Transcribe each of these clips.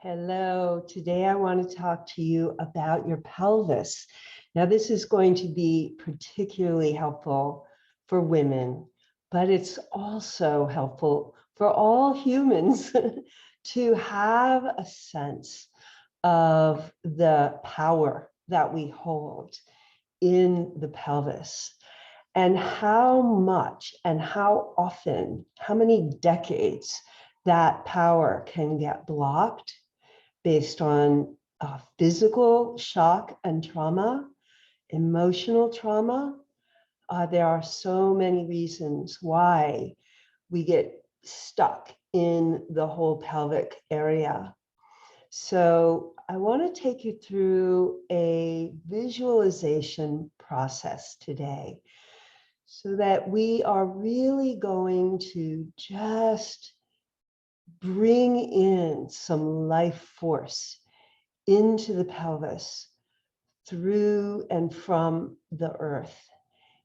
Hello, today I want to talk to you about your pelvis. Now, this is going to be particularly helpful for women, but it's also helpful for all humans to have a sense of the power that we hold in the pelvis and how much and how often, how many decades that power can get blocked based on physical shock and trauma, emotional trauma. There are so many reasons why we get stuck in the whole pelvic area. So I want to take you through a visualization process today so that we are really going to just bring in some life force into the pelvis through and from the earth.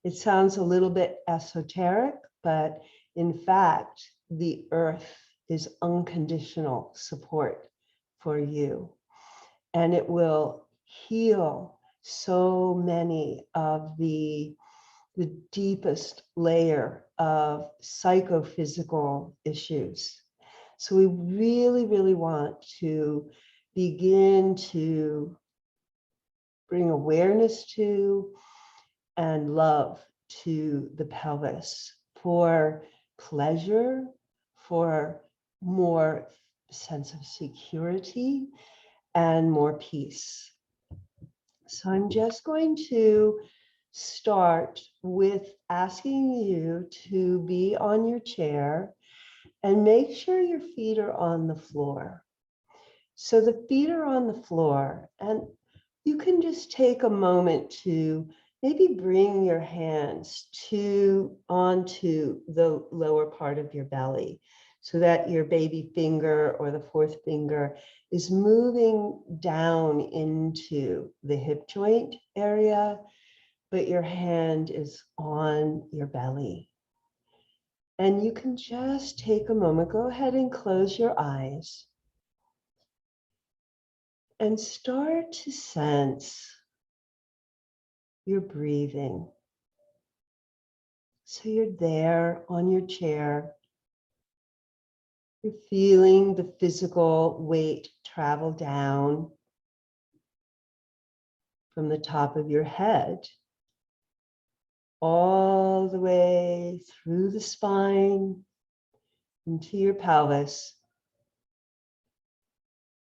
It sounds a little bit esoteric, but in fact, the earth is unconditional support for you. And it will heal so many of the deepest layer of psychophysical issues. So we really, really want to begin to bring awareness to and love to the pelvis for pleasure, for more sense of security and more peace. So I'm just going to start with asking you to be on your chair and make sure your feet are on the floor. So the feet are on the floor, and you can just take a moment to maybe bring your hands onto the lower part of your belly so that your baby finger or the fourth finger is moving down into the hip joint area, but your hand is on your belly. And you can just take a moment, go ahead and close your eyes and start to sense your breathing. So you're there on your chair. You're feeling the physical weight travel down from the top of your head all the way through the spine into your pelvis,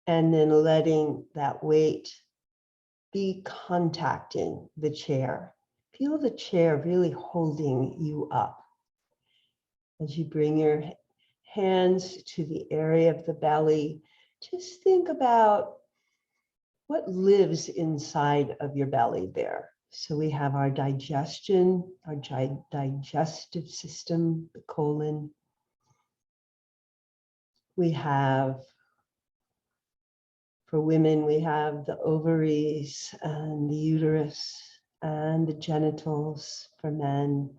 and then letting that weight be contacting the chair. Feel the chair really holding you up. As you bring your hands to the area of the belly, just think about what lives inside of your belly there. So we have our digestion, our digestive system, the colon. We have, for women, we have the ovaries and the uterus and the genitals. For men,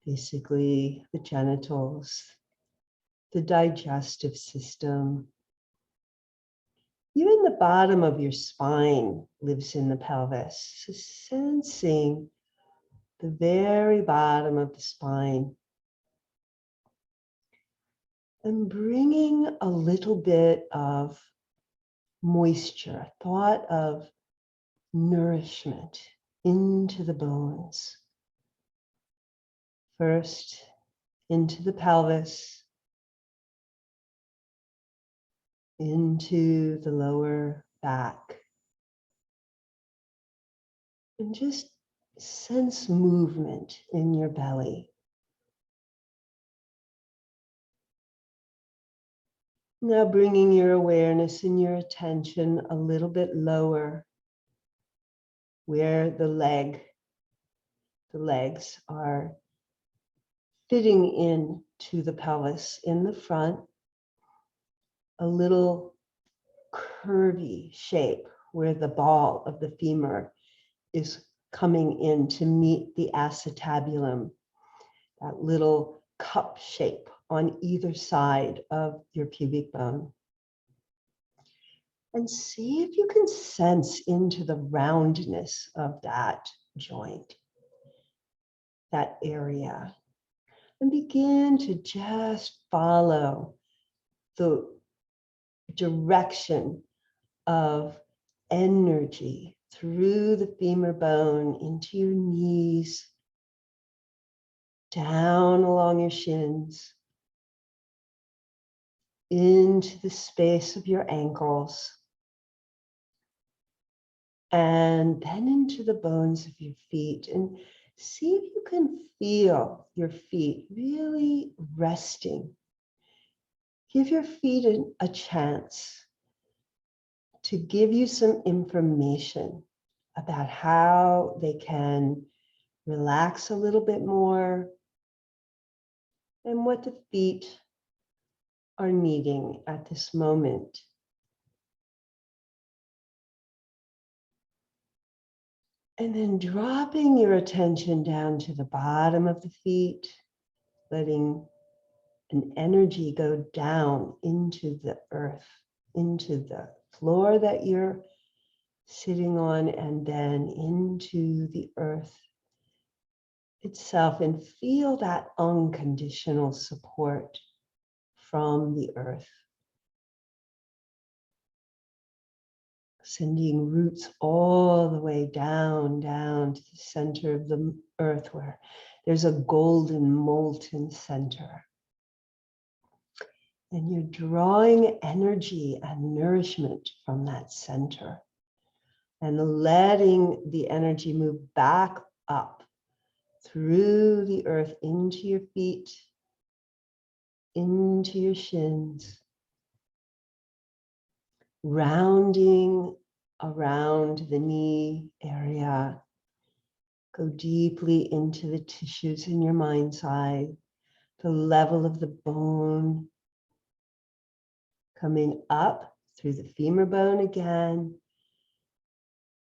basically the genitals, the digestive system. Even the bottom of your spine lives in the pelvis. So sensing the very bottom of the spine and bringing a little bit of moisture, a thought of nourishment into the bones. First into the pelvis, into the lower back, and just sense movement in your belly. Now bringing your awareness and your attention a little bit lower, where the legs are fitting in to the pelvis in the front, a little curvy shape where the ball of the femur is coming in to meet the acetabulum, that little cup shape on either side of your pubic bone. And see if you can sense into the roundness of that joint, that area. And begin to just follow the direction of energy through the femur bone into your knees, down along your shins, into the space of your ankles, and then into the bones of your feet. And see if you can feel your feet really resting. Give your feet a chance to give you some information about how they can relax a little bit more and what the feet are needing at this moment. And then dropping your attention down to the bottom of the feet, letting an energy go down into the earth, into the floor that you're sitting on, and then into the earth itself, and feel that unconditional support from the earth. Sending roots all the way down to the center of the earth where there's a golden molten center. And you're drawing energy and nourishment from that center and letting the energy move back up through the earth into your feet, into your shins, rounding around the knee area. Go deeply into the tissues in your mind's eye, the level of the bone, coming up through the femur bone again,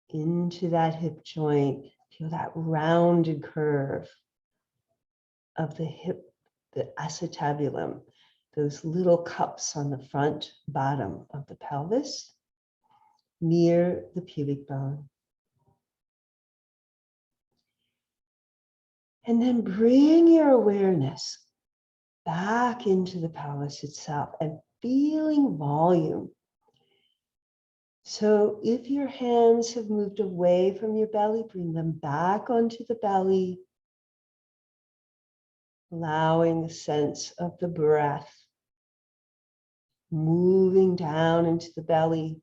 into that hip joint. Feel that rounded curve of the hip, the acetabulum, those little cups on the front bottom of the pelvis near the pubic bone. And then bring your awareness back into the pelvis itself and feeling volume. So if your hands have moved away from your belly, bring them back onto the belly, allowing a sense of the breath moving down into the belly.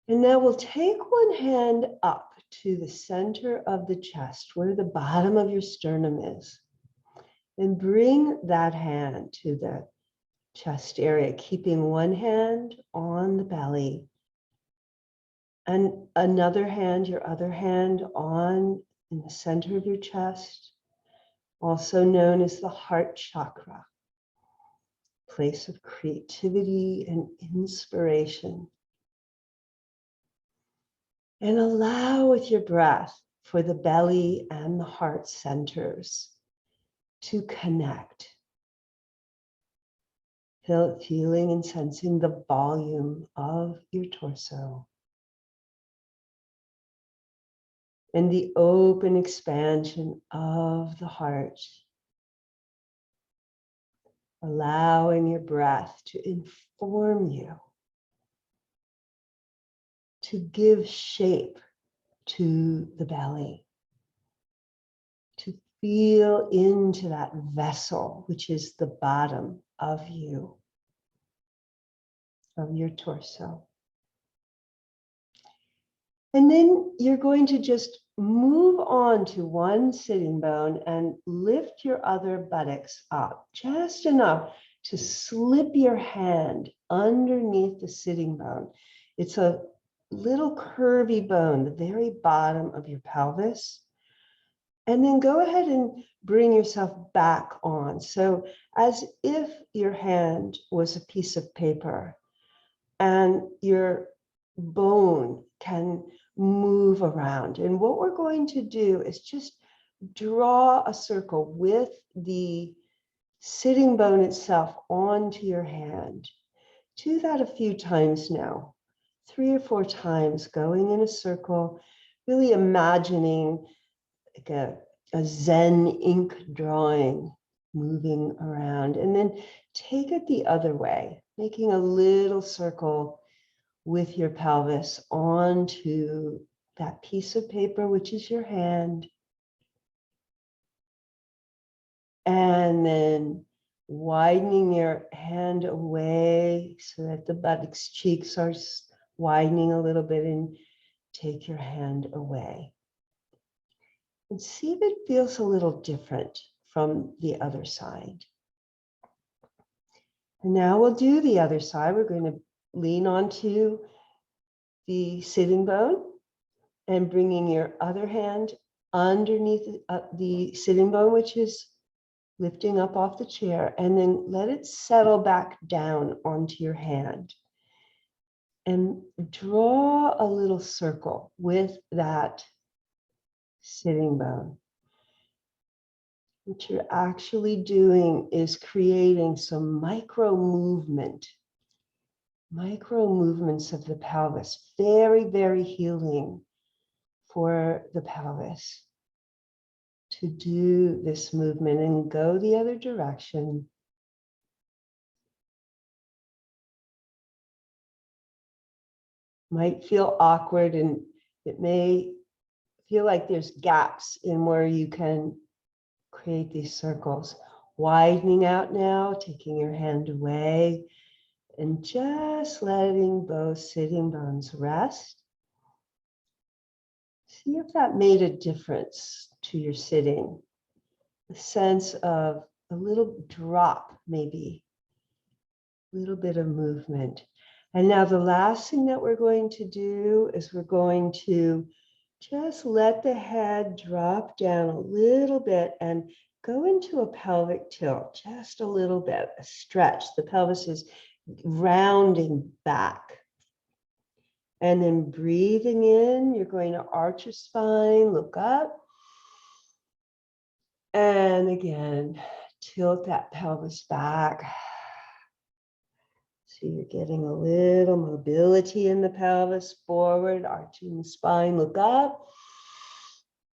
And now we'll take one hand up to the center of the chest, where the bottom of your sternum is, and bring that hand to the chest area, keeping one hand on the belly and another hand, your other hand on in the center of your chest, also known as the heart chakra, place of creativity and inspiration. And allow with your breath for the belly and the heart centers to connect. Feeling and sensing the volume of your torso. And the open expansion of the heart. Allowing your breath to inform you, to give shape to the belly, to feel into that vessel, which is the bottom of you, of your torso. And then you're going to just move on to one sitting bone and lift your other buttocks up, just enough to slip your hand underneath the sitting bone. It's a little curvy bone, the very bottom of your pelvis. And then go ahead and bring yourself back on. So as if your hand was a piece of paper and your bone can move around. And what we're going to do is just draw a circle with the sitting bone itself onto your hand, Do that a few times now, 3 or 4 times, going in a circle, really imagining like a Zen ink drawing moving around, and then take it the other way, making a little circle with your pelvis onto that piece of paper, which is your hand. And then widening your hand away so that the buttocks, cheeks are widening a little bit, and take your hand away. And see if it feels a little different from the other side. And now we'll do the other side. We're going to lean onto the sitting bone and bringing your other hand underneath the sitting bone, which is lifting up off the chair, and then let it settle back down onto your hand. And draw a little circle with that sitting bone. What you're actually doing is creating some micro movements of the pelvis. Very, very healing for the pelvis to do this movement and go the other direction. Might feel awkward, and it may feel like there's gaps in where you can create these circles. Widening out now, taking your hand away, and just letting both sitting bones rest. See if that made a difference to your sitting. A sense of a little drop, maybe. A little bit of movement. And now the last thing that we're going to do is we're going to just let the head drop down a little bit and go into a pelvic tilt, just a little bit, a stretch. The pelvis is rounding back. And then breathing in, you're going to arch your spine, look up. And again, tilt that pelvis back. So you're getting a little mobility in the pelvis, forward, arching the spine, look up.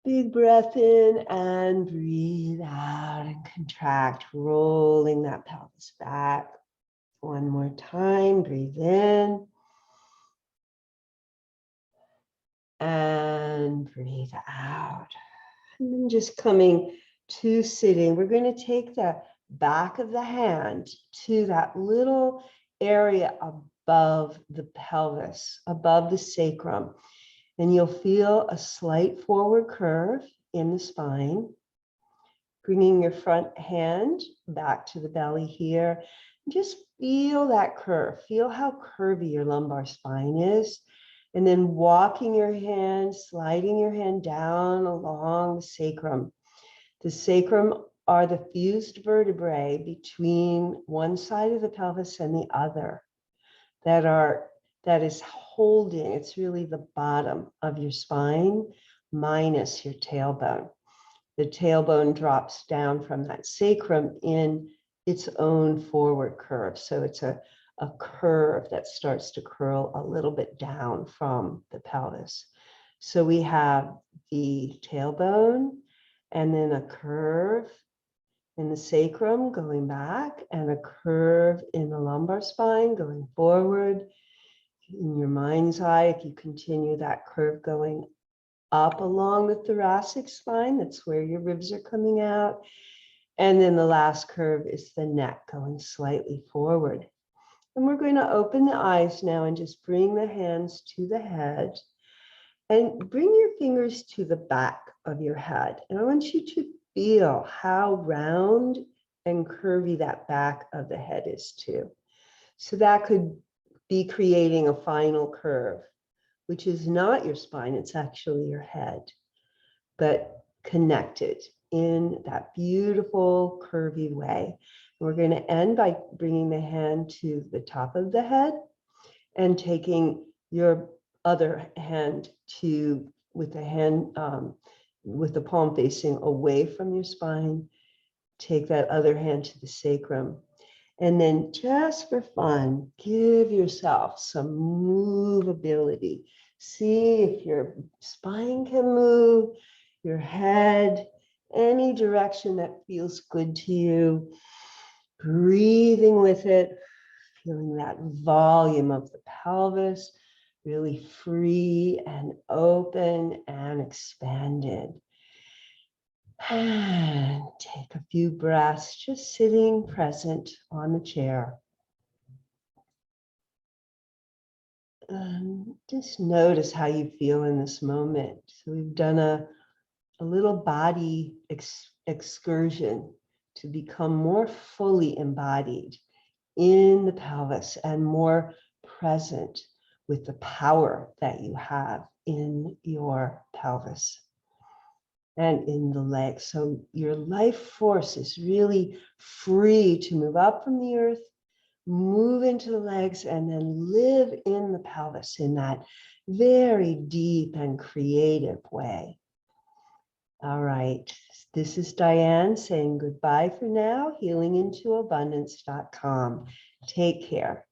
Big breath in and breathe out and contract, rolling that pelvis back. One more time, breathe in. And breathe out. And then just coming to sitting, we're going to take the back of the hand to that little area above the pelvis, above the sacrum. And you'll feel a slight forward curve in the spine. Bringing your front hand back to the belly here. Just feel that curve. Feel how curvy your lumbar spine is. And then walking your hand, sliding your hand down along the sacrum. The sacrum are the fused vertebrae between one side of the pelvis and the other that is holding, it's really the bottom of your spine minus your tailbone. The tailbone drops down from that sacrum in its own forward curve. So it's a curve that starts to curl a little bit down from the pelvis. So we have the tailbone and then a curve in the sacrum going back and a curve in the lumbar spine going forward. In your mind's eye, if you continue that curve going up along the thoracic spine, that's where your ribs are coming out. And then the last curve is the neck going slightly forward. And we're going to open the eyes now and just bring the hands to the head and bring your fingers to the back of your head. And I want you to feel how round and curvy that back of the head is too. So that could be creating a final curve, which is not your spine, it's actually your head, but connected in that beautiful curvy way. We're going to end by bringing the hand to the top of the head and taking your other hand with the palm facing away from your spine, take that other hand to the sacrum. And then just for fun, give yourself some movability. See if your spine can move, your head, any direction that feels good to you. Breathing with it, feeling that volume of the pelvis, really free and open and expanded. And take a few breaths, just sitting present on the chair. Just notice how you feel in this moment. So we've done a little body excursion to become more fully embodied in the pelvis and more present with the power that you have in your pelvis and in the legs. So your life force is really free to move up from the earth, move into the legs, and then live in the pelvis in that very deep and creative way. All right, this is Diane saying goodbye for now, healingintoabundance.com. Take care.